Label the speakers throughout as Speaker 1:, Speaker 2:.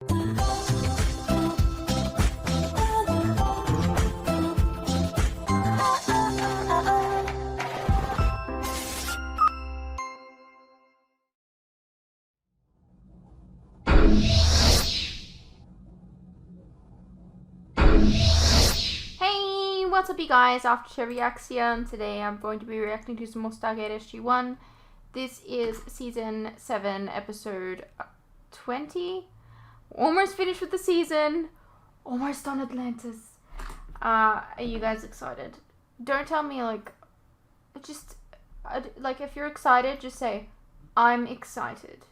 Speaker 1: What's up, you guys? After Reaction. Today I'm going to be reacting to some more Stargate SG-1. This is season 7, episode 20. Almost finished with the season. Almost on Atlantis. Are you guys excited? Don't tell me like if you're excited, just say I'm excited.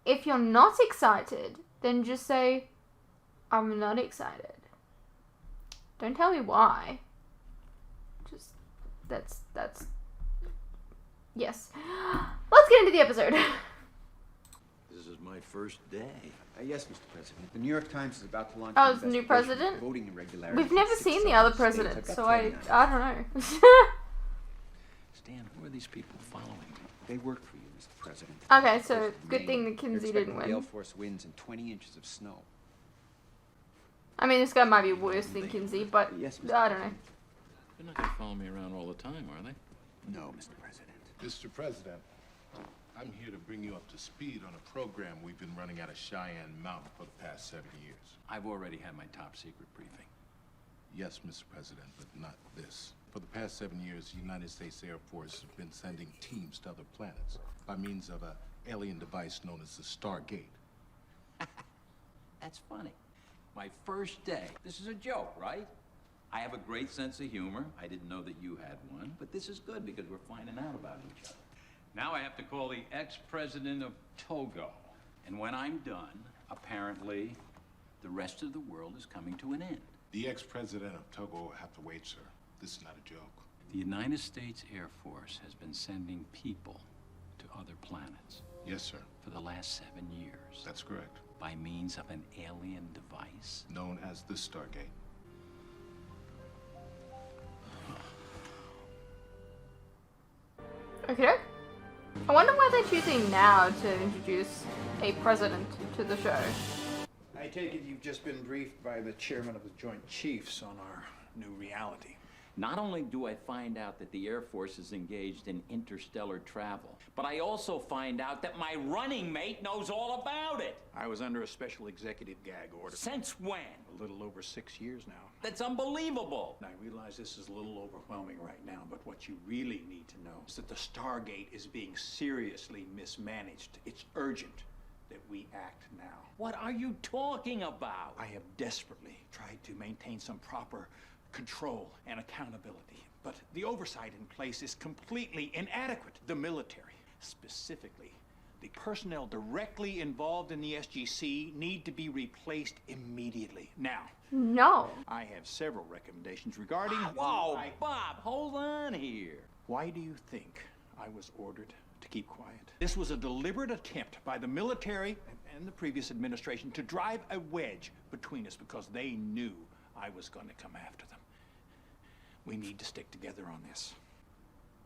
Speaker 1: If you're not excited, then just say I'm not excited. Don't tell me why. Just, that's, yes. Let's get into the episode.
Speaker 2: This is my first day.
Speaker 3: Yes, Mr. President. The New York Times is about to launch
Speaker 1: Oh, it's the new president?
Speaker 3: voting irregularities.
Speaker 1: We've never seen the other president, so I don't know.
Speaker 2: Stan, who are these people following?
Speaker 3: They work for you, Mr. President.
Speaker 1: Okay, so good thing that Kinsey didn't win.
Speaker 3: Gale Force winds and 20 inches of snow.
Speaker 1: I mean, this guy might be worse than Kinsey, but
Speaker 3: Yes,
Speaker 1: I don't know.
Speaker 2: They're not going to follow me around all the time, are they?
Speaker 3: No, Mr. President.
Speaker 4: Mr. President, I'm here to bring you up to speed on a program we've been running out of Cheyenne Mountain for the past 7 years.
Speaker 2: I've already had my top secret briefing.
Speaker 4: Yes, Mr. President, but not this. For the past 7 years, the United States Air Force has been sending teams to other planets by means of an alien device known as the Stargate.
Speaker 2: That's funny. My first day. This is a joke, right? I have a great sense of humor. I didn't know that you had one, but this is good because we're finding out about each other. Now I have to call the ex-president of Togo. And when I'm done, apparently, the rest of the world is coming to an end.
Speaker 4: The ex-president of Togo will have to wait, sir. This is not a joke.
Speaker 2: The United States Air Force has been sending people to other planets.
Speaker 4: Yes, sir.
Speaker 2: For the last 7 years.
Speaker 4: That's correct.
Speaker 2: By means of an alien device.
Speaker 4: Known as the Stargate.
Speaker 1: Okay. I wonder why they're choosing now to introduce a president to the show.
Speaker 5: I take it you've just been briefed by the chairman of the Joint Chiefs on our new reality.
Speaker 2: Not only do I find out that the Air Force is engaged in interstellar travel, but I also find out that my running mate knows all about it.
Speaker 5: I was under a special executive gag order.
Speaker 2: Since when?
Speaker 5: A little over 6 years now.
Speaker 2: That's unbelievable.
Speaker 5: I realize this is a little overwhelming right now, but what you really need to know is that the Stargate is being seriously mismanaged. It's urgent that we act now.
Speaker 2: What are you talking about?
Speaker 5: I have desperately tried to maintain some proper control and accountability, but the oversight in place is completely inadequate. The military, specifically, the personnel directly involved in the SGC need to be replaced immediately. Now,
Speaker 1: No.
Speaker 5: I have several recommendations regarding...
Speaker 2: Whoa, Bob, hold on here.
Speaker 5: Why do you think I was ordered to keep quiet? This was a deliberate attempt by the military and the previous administration to drive a wedge between us because they knew I was going to come after them. We need to stick together on this.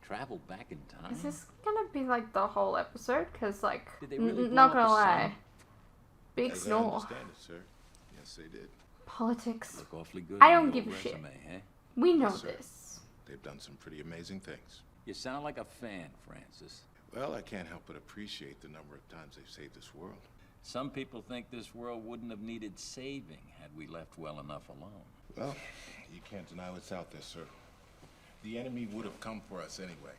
Speaker 2: Travel back in time?
Speaker 1: Is this gonna be like the whole episode? Cause like,
Speaker 2: Did they really blow
Speaker 1: not
Speaker 2: up
Speaker 1: gonna
Speaker 2: the
Speaker 1: lie,
Speaker 2: sun?
Speaker 1: big
Speaker 4: As I
Speaker 1: snore.
Speaker 4: understand it, sir. Yes, they did.
Speaker 1: Politics.
Speaker 2: Look awfully good.
Speaker 1: I
Speaker 2: on
Speaker 1: don't
Speaker 2: your
Speaker 1: give a shit.
Speaker 2: resume, eh?
Speaker 1: We know
Speaker 4: Yes, sir.
Speaker 1: this.
Speaker 4: They've done some pretty amazing things.
Speaker 2: You sound like a fan, Francis.
Speaker 4: Well, I can't help but appreciate the number of times they've saved this world.
Speaker 2: Some people think this world wouldn't have needed saving had we left well enough alone.
Speaker 4: Well, you can't deny what's out there, sir. The enemy would have come for us anyway.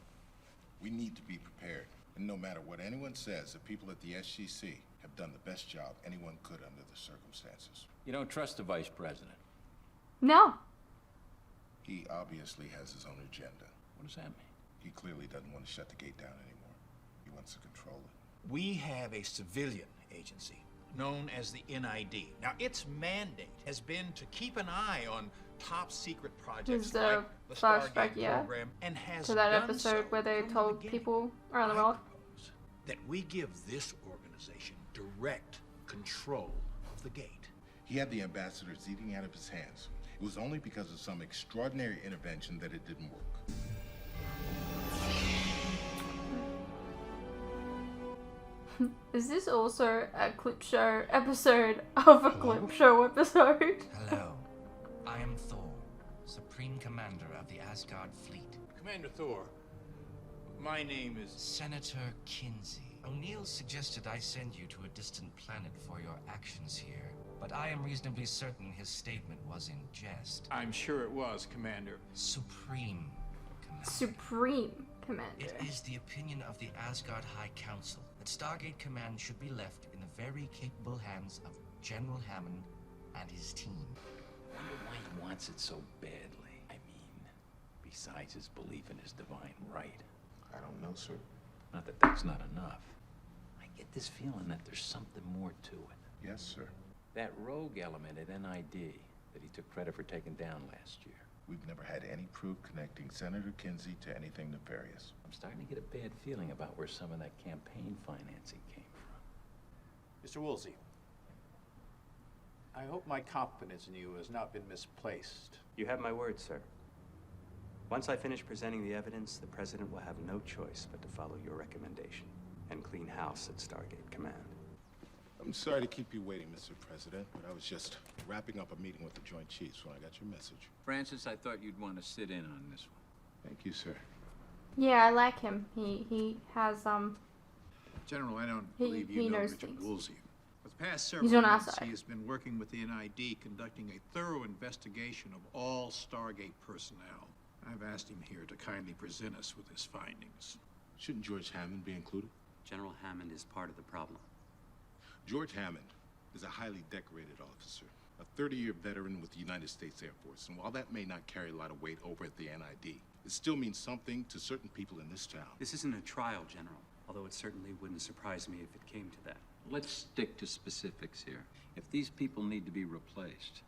Speaker 4: We need to be prepared. And no matter what anyone says, the people at the SGC have done the best job anyone could under the circumstances.
Speaker 2: You don't trust the vice president.
Speaker 1: No.
Speaker 4: He obviously has his own agenda.
Speaker 2: What does that mean?
Speaker 4: He clearly doesn't want to shut the gate down anymore. He wants to control it.
Speaker 5: We have a civilian agency known as the NID. Now, its mandate has been to keep an eye on top secret projects
Speaker 1: Is the
Speaker 5: like the
Speaker 1: flashback,
Speaker 5: Stargate
Speaker 1: yeah,
Speaker 5: program, and has
Speaker 1: to that
Speaker 5: done
Speaker 1: episode
Speaker 5: so
Speaker 1: where they
Speaker 5: from the
Speaker 1: told
Speaker 5: beginning.
Speaker 1: people around the
Speaker 5: I
Speaker 1: world.
Speaker 5: propose that we give this organization direct control of the gate.
Speaker 4: He had the ambassadors eating out of his hands. It was only because of some extraordinary intervention that it didn't work.
Speaker 1: Is this also a clip show episode of a clip show episode?
Speaker 6: Hello, I am Thor, Supreme Commander of the Asgard Fleet.
Speaker 5: Commander Thor, my name is...
Speaker 6: Senator Kinsey. O'Neill suggested I send you to a distant planet for your actions here, but I am reasonably certain his statement was in jest.
Speaker 5: I'm sure it was, Commander.
Speaker 6: Supreme Commander.
Speaker 1: Supreme Commander.
Speaker 6: It is the opinion of the Asgard High Council that Stargate Command should be left in the very capable hands of General Hammond and his team.
Speaker 2: I wonder why he wants it so badly. I mean, besides his belief in his divine right.
Speaker 4: I don't know, sir.
Speaker 2: Not that that's not enough. I get this feeling that there's something more to it.
Speaker 4: Yes, sir.
Speaker 2: That rogue element at NID that he took credit for taking down last year.
Speaker 4: We've never had any proof connecting Senator Kinsey to anything nefarious.
Speaker 2: I'm starting to get a bad feeling about where some of that campaign financing came from.
Speaker 5: Mr. Woolsey, I hope my confidence in you has not been misplaced.
Speaker 7: You have my word, sir. Once I finish presenting the evidence, the President will have no choice but to follow your recommendation and clean house at Stargate Command.
Speaker 4: I'm sorry to keep you waiting, Mr. President, but I was just wrapping up a meeting with the Joint Chiefs when I got your message.
Speaker 2: Francis, I thought you'd want to sit in on this one.
Speaker 4: Thank you, sir.
Speaker 1: Yeah, I like him. He has
Speaker 8: General, I don't
Speaker 1: He-
Speaker 8: believe
Speaker 1: he
Speaker 8: you know
Speaker 1: knows
Speaker 8: Richard
Speaker 1: things.
Speaker 8: Woolsey. For the past
Speaker 1: He's
Speaker 8: several
Speaker 1: on our
Speaker 8: months,
Speaker 1: side.
Speaker 8: he has been working with the NID, conducting a thorough investigation of all Stargate personnel. I've asked him here to kindly present us with his findings.
Speaker 4: Shouldn't George Hammond be included?
Speaker 7: General Hammond is part of the problem.
Speaker 4: George Hammond is a highly decorated officer, a 30-year veteran with the United States Air Force. And while that may not carry a lot of weight over at the NID, it still means something to certain people in this town.
Speaker 7: This isn't a trial, General, although it certainly wouldn't surprise me if it came to that.
Speaker 2: Let's stick to specifics here. If these people need to be replaced,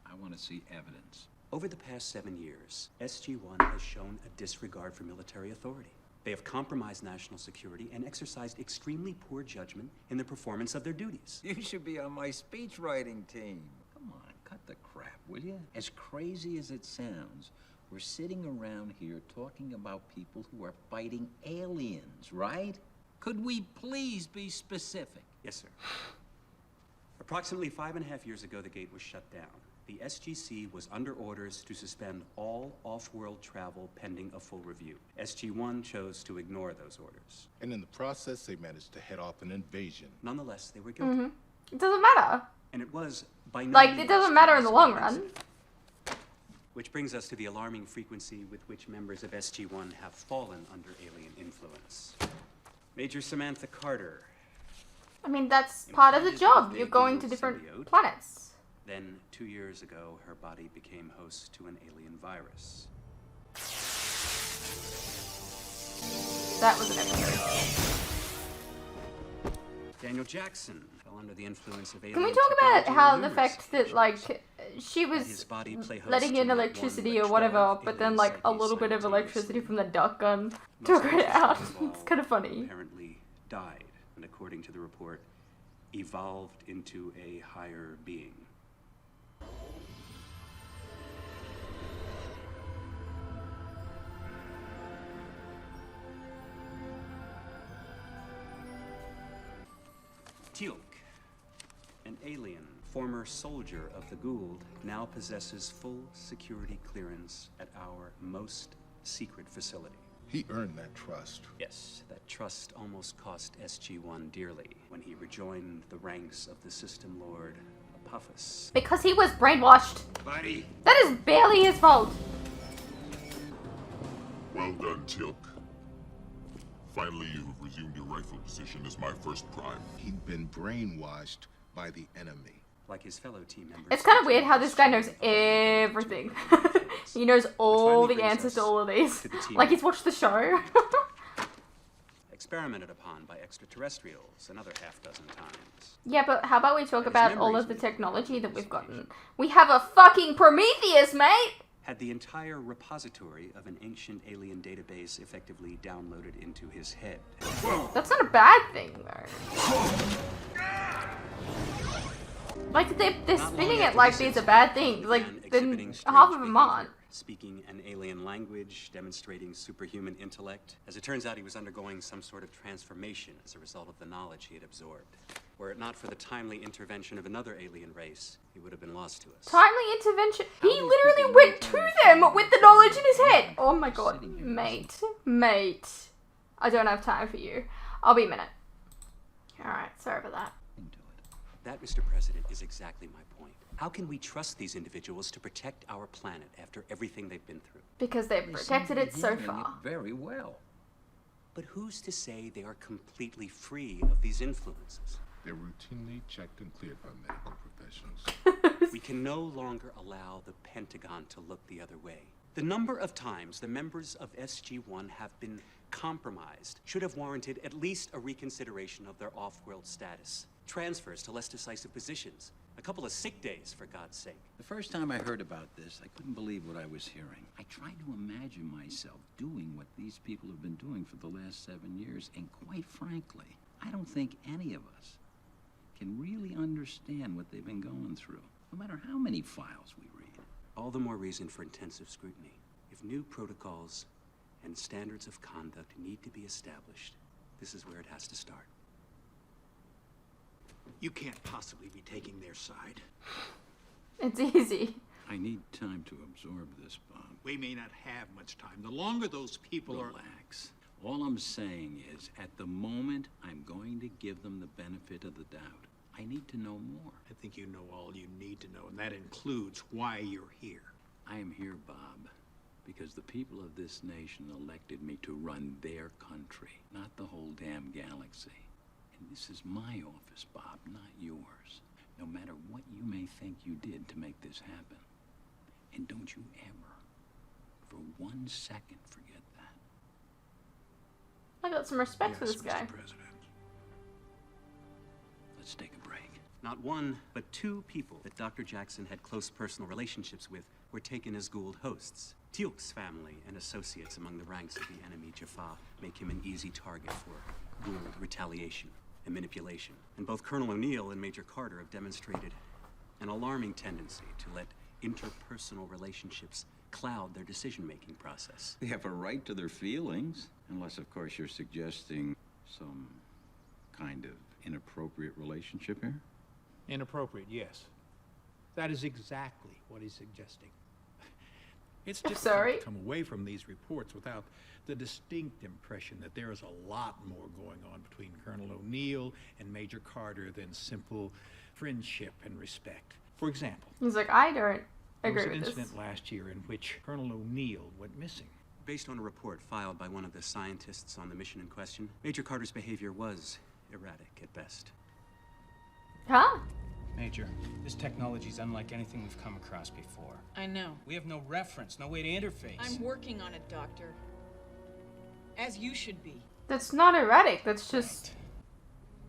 Speaker 2: I want to see evidence.
Speaker 7: Over the past 7 years, SG-1 has shown a disregard for military authority. They have compromised national security and exercised extremely poor judgment in the performance of their duties.
Speaker 2: You should be on my speech writing team. Come on, cut the crap, will you? As crazy as it sounds, we're sitting around here talking about people who are fighting aliens, right? Could we please be specific?
Speaker 7: Yes, sir. Approximately 5.5 years ago, the gate was shut down. The SGC was under orders to suspend all off-world travel pending a full review. SG-1 chose to ignore those orders.
Speaker 4: And in the process, they managed to head off an invasion.
Speaker 7: Nonetheless, they were guilty.
Speaker 1: it doesn't matter.
Speaker 7: And it was by no
Speaker 1: Like, it
Speaker 7: means
Speaker 1: doesn't matter in the long run.
Speaker 7: insignificant. Which brings us to the alarming frequency with which members of SG-1 have fallen under alien influence. Major Samantha Carter,
Speaker 1: I mean, that's part of the
Speaker 7: implanted
Speaker 1: job.
Speaker 7: with
Speaker 1: You're
Speaker 7: a
Speaker 1: going to
Speaker 7: Goa'uld
Speaker 1: different
Speaker 7: symbiote.
Speaker 1: planets.
Speaker 7: Then 2 years ago, her body became host to an alien virus.
Speaker 1: That was an episode.
Speaker 7: Daniel Jackson fell under the influence of alien
Speaker 1: Can we talk about
Speaker 7: technology
Speaker 1: how
Speaker 7: on
Speaker 1: the
Speaker 7: numerous
Speaker 1: fact that, like, she
Speaker 7: Had his
Speaker 1: was
Speaker 7: body play host
Speaker 1: letting
Speaker 7: to
Speaker 1: in
Speaker 7: not one,
Speaker 1: electricity
Speaker 7: but
Speaker 1: or whatever,
Speaker 7: 12
Speaker 1: but then,
Speaker 7: alien
Speaker 1: like, a
Speaker 7: psyches
Speaker 1: little bit of electricity
Speaker 7: simultaneously.
Speaker 1: from the duck gun
Speaker 7: Most
Speaker 1: took it
Speaker 7: interesting
Speaker 1: out.
Speaker 7: of all,
Speaker 1: It's kind of funny.
Speaker 7: Apparently died, and according to the report, evolved into a higher being. Teal'c, an alien, former soldier of the Goa'uld, now possesses full security clearance at our most secret facility.
Speaker 4: He earned that trust.
Speaker 7: Yes, that trust almost cost SG-1 dearly when he rejoined the ranks of the System Lord Apophis.
Speaker 1: Because he was brainwashed.
Speaker 3: Buddy!
Speaker 1: That is barely his fault.
Speaker 9: Well done, Teal'c. Finally, you have resumed your rightful position as my first prime.
Speaker 4: He'd been brainwashed by the enemy.
Speaker 7: Like his fellow team members.
Speaker 1: It's kind of weird how this guy knows everything. He knows all the answers to all of these.
Speaker 7: to the team.
Speaker 1: Like he's watched the show.
Speaker 7: Experimented upon by extraterrestrials another half-dozen times.
Speaker 1: Yeah, but how about we talk
Speaker 7: His
Speaker 1: about all
Speaker 7: memories
Speaker 1: of the
Speaker 7: may be
Speaker 1: technology that we've gotten?
Speaker 7: hallucination.
Speaker 1: We have a fucking Prometheus, mate!
Speaker 7: Had the entire repository of an ancient alien database effectively downloaded into his head.
Speaker 1: That's not a bad thing, though. Like, they're
Speaker 7: Not
Speaker 1: spinning
Speaker 7: long
Speaker 1: it
Speaker 7: after
Speaker 1: like
Speaker 7: this
Speaker 1: these are
Speaker 7: incident,
Speaker 1: bad things.
Speaker 7: he
Speaker 1: Like,
Speaker 7: began
Speaker 1: then
Speaker 7: exhibiting
Speaker 1: half of
Speaker 7: strange
Speaker 1: them aren't.
Speaker 7: behavior, speaking an alien language, demonstrating superhuman intellect. As it turns out, he was undergoing some sort of transformation as a result of the knowledge he had absorbed. Were it not for the timely intervention of another alien race, he would have been lost to us.
Speaker 1: Timely intervention. He literally went to them with the knowledge in his head. Oh my god. Mate. I don't have time for you. I'll be a minute. Alright, sorry about that.
Speaker 7: That, Mr. President, is exactly my point. How can we trust these individuals to protect our planet after everything they've been through?
Speaker 1: Because they've protected it so far.
Speaker 2: Very well.
Speaker 7: But who's to say they are completely free of these influences?
Speaker 4: They're routinely checked and cleared by medical professionals.
Speaker 7: We can no longer allow the Pentagon to look the other way. The number of times the members of SG-1 have been compromised should have warranted at least a reconsideration of their off-world status. Transfers to less decisive positions. A couple of sick days, for God's sake.
Speaker 2: The first time I heard about this, I couldn't believe what I was hearing. I tried to imagine myself doing what these people have been doing for the last 7 years, and quite frankly, I don't think any of us can really understand what they've been going through, no matter how many files we read.
Speaker 7: All the more reason for intensive scrutiny. If new protocols and standards of conduct need to be established, this is where it has to start.
Speaker 5: You can't possibly be taking their side.
Speaker 1: It's easy.
Speaker 2: I need time to absorb this, Bob.
Speaker 5: We may not have much time. The longer those people are...
Speaker 2: Relax. All I'm saying is, at the moment, I'm going to give them the benefit of the doubt. I need to know more.
Speaker 5: I think you know all you need to know, and that includes why you're here.
Speaker 2: I am here, Bob, because the people of this nation elected me to run their country, not the whole damn galaxy. And this is my office, Bob, not yours. No matter what you may think you did to make this happen. And don't you ever, for 1 second, forget that.
Speaker 1: I got some respect
Speaker 5: Yes,
Speaker 1: for this guy.
Speaker 5: Mr. President.
Speaker 2: Let's take a break.
Speaker 7: Not one, but 2 people that Dr. Jackson had close personal relationships with were taken as Goa'uld hosts. Teal'c's family and associates among the ranks of the enemy Jaffa make him an easy target for Goa'uld retaliation and manipulation. And both Colonel O'Neill and Major Carter have demonstrated an alarming tendency to let interpersonal relationships cloud their decision-making process.
Speaker 2: They have a right to their feelings, unless, of course, you're suggesting some kind of inappropriate relationship here.
Speaker 8: Inappropriate, yes. That is exactly what he's suggesting. It's
Speaker 1: I'm
Speaker 8: difficult
Speaker 1: sorry.
Speaker 8: to come away from these reports without the distinct impression that there is a lot more going on between Colonel O'Neill and Major Carter than simple friendship and respect. For example,
Speaker 1: He's like, I don't
Speaker 8: there was
Speaker 1: agree
Speaker 8: an
Speaker 1: with this.
Speaker 8: incident last year in which Colonel O'Neill went missing.
Speaker 7: Based on a report filed by one of the scientists on the mission in question, Major Carter's behavior was erratic at best.
Speaker 1: Huh?
Speaker 10: Major, this technology is unlike anything we've come across before.
Speaker 11: I know.
Speaker 10: We have no reference, no way to interface.
Speaker 11: I'm working on it, Doctor. As you should be.
Speaker 1: That's not erratic. That's just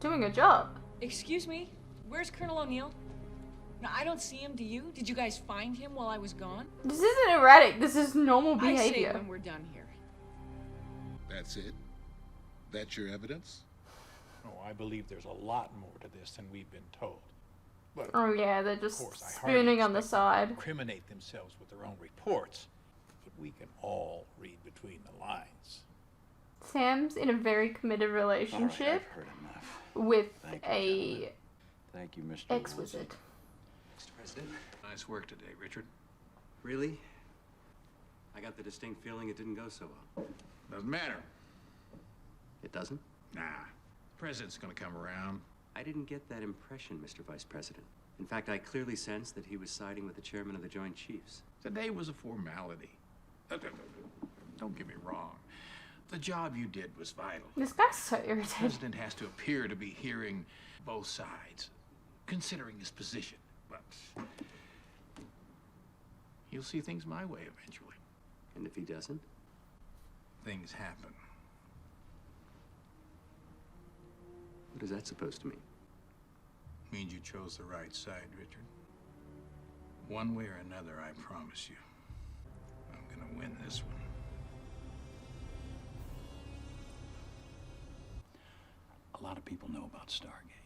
Speaker 1: doing a job.
Speaker 11: Excuse me? Where's Colonel O'Neill? No, I don't see him. Do you? Did you guys find him while I was gone?
Speaker 1: This isn't erratic. This is normal
Speaker 11: I say
Speaker 1: behavior.
Speaker 11: when we're done here.
Speaker 4: That's it? That's your evidence?
Speaker 8: Oh, I believe there's a lot more to this than we've been told. But
Speaker 1: Oh yeah, they're
Speaker 8: of
Speaker 1: just
Speaker 8: course, I hardly
Speaker 1: spooning on the
Speaker 8: expect them
Speaker 1: side.
Speaker 8: to incriminate themselves with their own reports, but we can all read between the lines.
Speaker 1: Sam's in a very committed relationship
Speaker 2: I've heard enough.
Speaker 1: with
Speaker 2: Thank you,
Speaker 1: a
Speaker 2: gentlemen. Thank you, Mr.
Speaker 1: ex-wizard.
Speaker 7: Mr. President?
Speaker 5: Nice work today, Richard.
Speaker 7: Really? I got the distinct feeling it didn't go so well.
Speaker 5: Doesn't matter.
Speaker 7: It doesn't?
Speaker 5: Nah. The president's gonna come around.
Speaker 7: I didn't get that impression, Mr. Vice President. In fact, I clearly sensed that he was siding with the chairman of the Joint Chiefs.
Speaker 5: Today was a formality. Don't get me wrong. The job you did was vital.
Speaker 1: This guy's so
Speaker 5: The
Speaker 1: irritating.
Speaker 5: president has to appear to be hearing both sides, considering his position. But he'll see things my way eventually.
Speaker 7: And if he doesn't?
Speaker 5: Things happen.
Speaker 7: What is that supposed to mean?
Speaker 5: Means you chose the right side, Richard. One way or another, I promise you. I'm gonna win this one.
Speaker 2: A lot of people know about Stargate.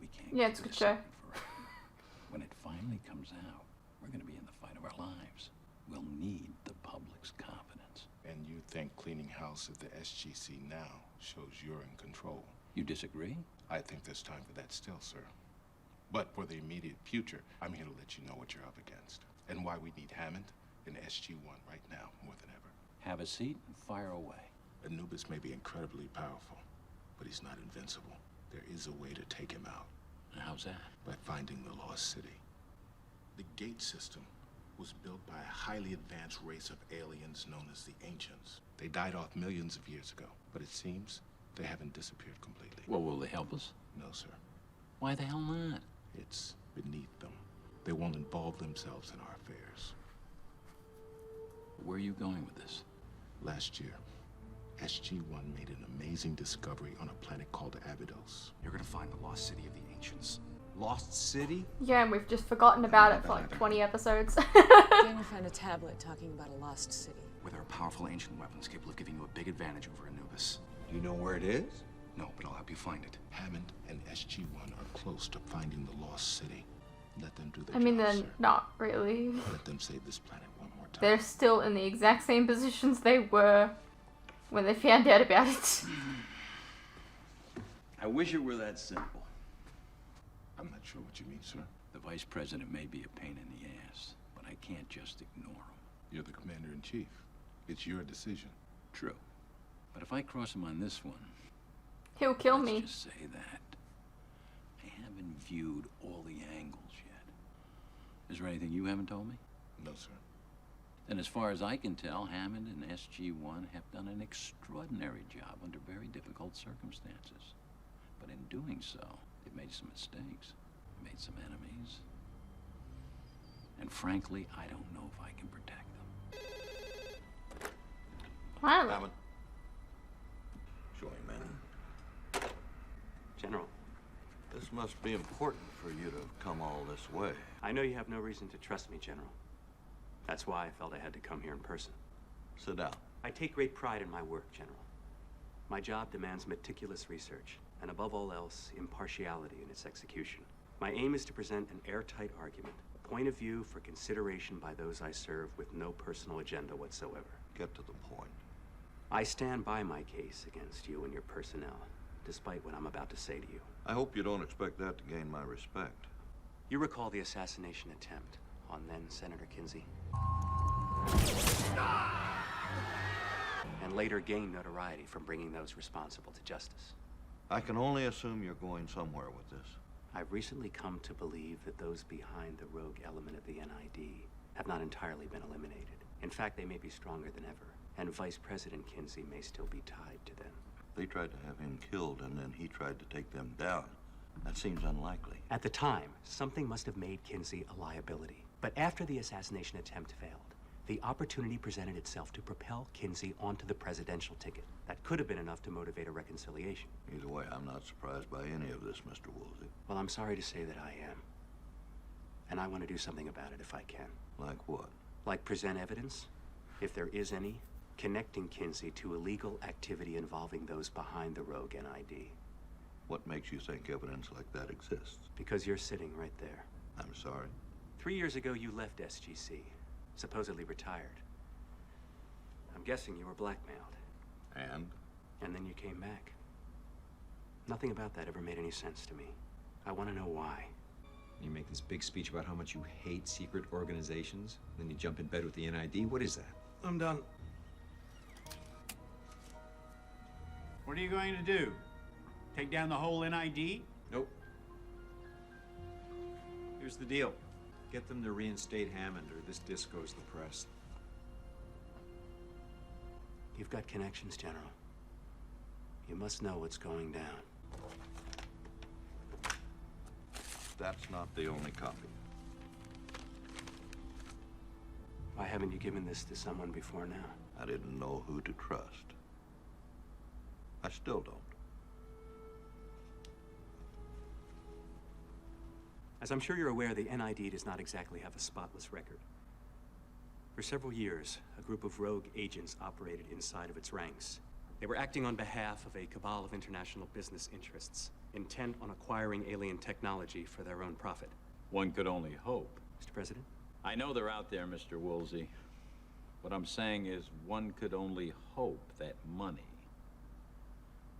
Speaker 2: We can't
Speaker 1: Yeah,
Speaker 2: keep
Speaker 1: it's a
Speaker 2: it
Speaker 1: good
Speaker 2: a
Speaker 1: show.
Speaker 2: secret forever. When it finally comes out, we're going to be in the fight of our lives. we'll need the public's confidence.
Speaker 4: And you think cleaning house at the SGC now shows you're in control?
Speaker 2: You disagree?
Speaker 4: I think there's time for that still, sir. But for the immediate future, I'm here to let you know what you're up against and why we need Hammond in SG-1 right now more than ever.
Speaker 2: Have a seat and fire away.
Speaker 4: Anubis may be incredibly powerful, but he's not invincible. There is a way to take him out.
Speaker 2: How's that?
Speaker 4: By finding the lost city. The gate system was built by a highly advanced race of aliens known as the Ancients. They died off millions of years ago, but it seems they haven't disappeared completely.
Speaker 2: Well, will they help us?
Speaker 4: No, sir.
Speaker 2: Why the hell not?
Speaker 4: It's beneath them. They won't involve themselves in our affairs.
Speaker 2: Where are you going with this?
Speaker 4: Last year, SG-1 made an amazing discovery on a planet called Abydos.
Speaker 3: You're gonna find the lost city of the ancients. Lost city?
Speaker 1: Yeah, and we've just forgotten about it for like 20 episodes.
Speaker 12: Daniel found a tablet talking about a lost city.
Speaker 3: Where there are powerful ancient weapons capable of giving you a big advantage over Anubis.
Speaker 13: Do you know where it is?
Speaker 3: No, but I'll help you find it.
Speaker 4: Hammond and SG-1 are close to finding the lost city. Let them do their
Speaker 1: I mean,
Speaker 4: job,
Speaker 1: they're
Speaker 4: sir.
Speaker 1: not really.
Speaker 4: Let them save this planet one more time.
Speaker 1: They're still in the exact same positions they were when they found out about it.
Speaker 2: I wish it were that simple.
Speaker 4: I'm not sure what you mean, sir.
Speaker 2: The vice president may be a pain in the ass, but I can't just ignore him.
Speaker 4: You're the commander-in-chief. It's your decision.
Speaker 2: True. But if I cross him on this one,
Speaker 1: He'll kill
Speaker 2: let's
Speaker 1: me.
Speaker 2: just say that I haven't viewed all the angles yet. Is there anything you haven't told me?
Speaker 4: No, sir.
Speaker 2: Then as far as I can tell, Hammond and SG-1 have done an extraordinary job under very difficult circumstances. But in doing so, they've made some mistakes, made some enemies. And frankly, I don't know if I can protect them.
Speaker 1: Wow.
Speaker 13: Hammond. Show him, man.
Speaker 14: General,
Speaker 13: This must be important for you to come all this way.
Speaker 14: I know you have no reason to trust me, General. That's why I felt I had to come here in person.
Speaker 13: Sit down.
Speaker 14: I take great pride in my work, General. My job demands meticulous research, and above all else, impartiality in its execution. My aim is to present an airtight argument, a point of view for consideration by those I serve with no personal agenda whatsoever.
Speaker 13: Get to the point.
Speaker 14: I stand by my case against you and your personnel, despite what I'm about to say to you.
Speaker 13: I hope you don't expect that to gain my respect.
Speaker 14: You recall the assassination attempt on then Senator Kinsey? And later gained notoriety from bringing those responsible to justice.
Speaker 13: I can only assume you're going somewhere with this.
Speaker 14: I've recently come to believe that those behind the rogue element of the NID have not entirely been eliminated. In fact, they may be stronger than ever, and Vice President Kinsey may still be tied to them.
Speaker 13: They tried to have him killed, and then he tried to take them down. That seems unlikely.
Speaker 14: At the time, something must have made Kinsey a liability. But after the assassination attempt failed, the opportunity presented itself to propel Kinsey onto the presidential ticket. That could have been enough to motivate a reconciliation.
Speaker 13: Either way, I'm not surprised by any of this, Mr. Woolsey.
Speaker 14: Well, I'm sorry to say that I am. And I want to do something about it if I can.
Speaker 13: Like what?
Speaker 14: Like present evidence, if there is any, connecting Kinsey to illegal activity involving those behind the rogue NID.
Speaker 13: What makes you think evidence like that exists?
Speaker 14: Because you're sitting right there.
Speaker 13: I'm sorry.
Speaker 14: 3 years ago, you left SGC, supposedly retired. I'm guessing you were blackmailed.
Speaker 13: And?
Speaker 14: And then you came back. Nothing about that ever made any sense to me. I want to know why.
Speaker 3: You make this big speech about how much you hate secret organizations, then you jump in bed with the NID. What is that?
Speaker 5: I'm done. What are you going to do? Take down the whole NID?
Speaker 3: Nope. Here's the deal. Get them to reinstate Hammond, or this disc goes to the press.
Speaker 14: You've got connections, General. You must know what's going down.
Speaker 13: That's not the only copy.
Speaker 14: Why haven't you given this to someone before now?
Speaker 13: I didn't know who to trust. I still don't.
Speaker 14: As I'm sure you're aware, the NID does not exactly have a spotless record. For several years, a group of rogue agents operated inside of its ranks. They were acting on behalf of a cabal of international business interests, intent on acquiring alien technology for their own profit.
Speaker 2: One could only hope.
Speaker 14: Mr. President?
Speaker 2: I know they're out there, Mr. Woolsey. What I'm saying is one could only hope that money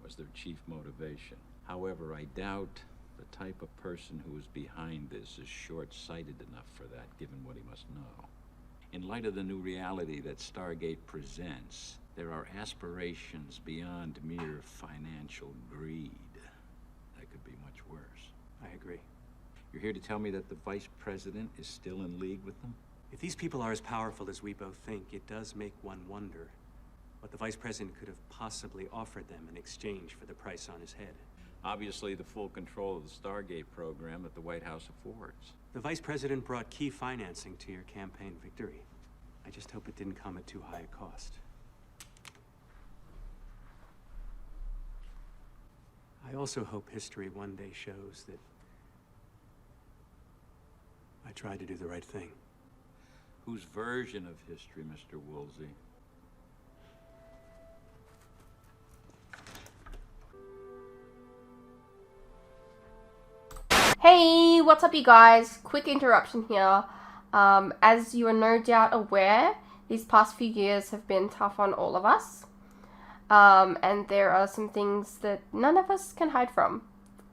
Speaker 2: was their chief motivation. However, I doubt the type of person who is behind this is short-sighted enough for that, given what he must know. In light of the new reality that Stargate presents, there are aspirations beyond mere financial greed. That could be much worse.
Speaker 14: I agree.
Speaker 2: You're here to tell me that the vice president is still in league with them?
Speaker 14: If these people are as powerful as we both think, it does make one wonder what the vice president could have possibly offered them in exchange for the price on his head.
Speaker 2: Obviously, the full control of the Stargate program that the White House affords.
Speaker 14: The vice president brought key financing to your campaign victory. I just hope it didn't come at too high a cost. I also hope history one day shows that I tried to do the right thing.
Speaker 2: Whose version of history, Mr. Woolsey?
Speaker 1: Hey, what's up you guys? Quick interruption here. As you are no doubt aware, these past few years have been tough on all of us. And there are some things that none of us can hide from.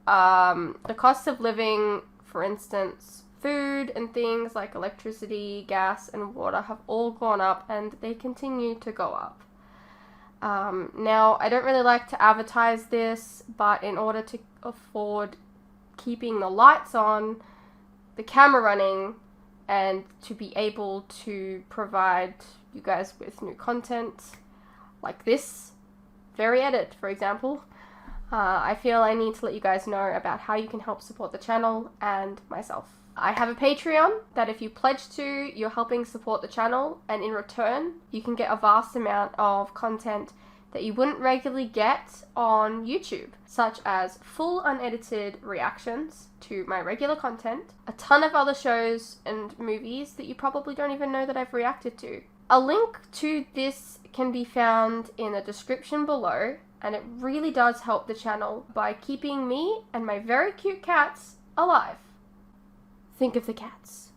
Speaker 1: The cost of living, for instance, food and things like electricity, gas, and water have all gone up, and they continue to go up. Now, I don't really like to advertise this, but in order to afford keeping the lights on, the camera running, and to be able to provide you guys with new content like this very edit, for example, I feel I need to let you guys know about how you can help support the channel and myself. I have a Patreon that if you pledge to, you're helping support the channel, and in return, you can get a vast amount of content that you wouldn't regularly get on YouTube, such as full unedited reactions to my regular content, a ton of other shows and movies that you probably don't even know that I've reacted to. A link to this can be found in the description below, and it really does help the channel by keeping me and my very cute cats alive. Think of the cats.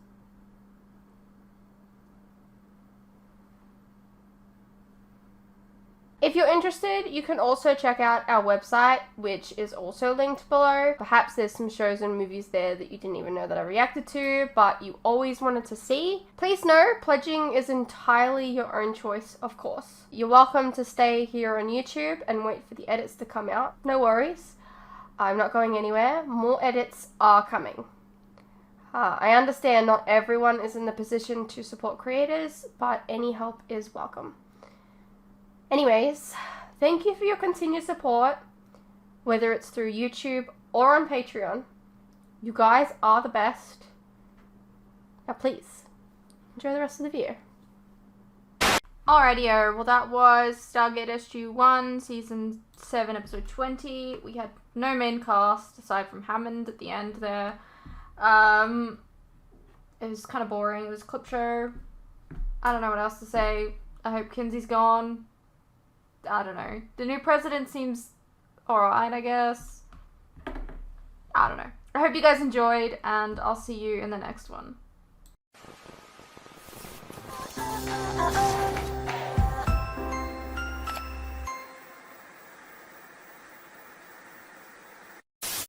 Speaker 1: If you're interested, you can also check out our website, which is also linked below. Perhaps there's some shows and movies there that you didn't even know that I reacted to, but you always wanted to see. Please know, pledging is entirely your own choice, of course. You're welcome to stay here on YouTube and wait for the edits to come out. No worries. I'm not going anywhere. More edits are coming. I understand not everyone is in the position to support creators, but any help is welcome. Anyways, thank you for your continued support, whether it's through YouTube or on Patreon. You guys are the best. Now please, enjoy the rest of the video. Alrighty, well that was Stargate SG-1, Season 7, Episode 20. We had no main cast, aside from Hammond at the end there. It was kind of boring. It was a clip show. I don't know what else to say. I hope Kinsey's gone. I don't know. The new president seems alright, I guess. I don't know. I hope you guys enjoyed, and I'll see you in the next one.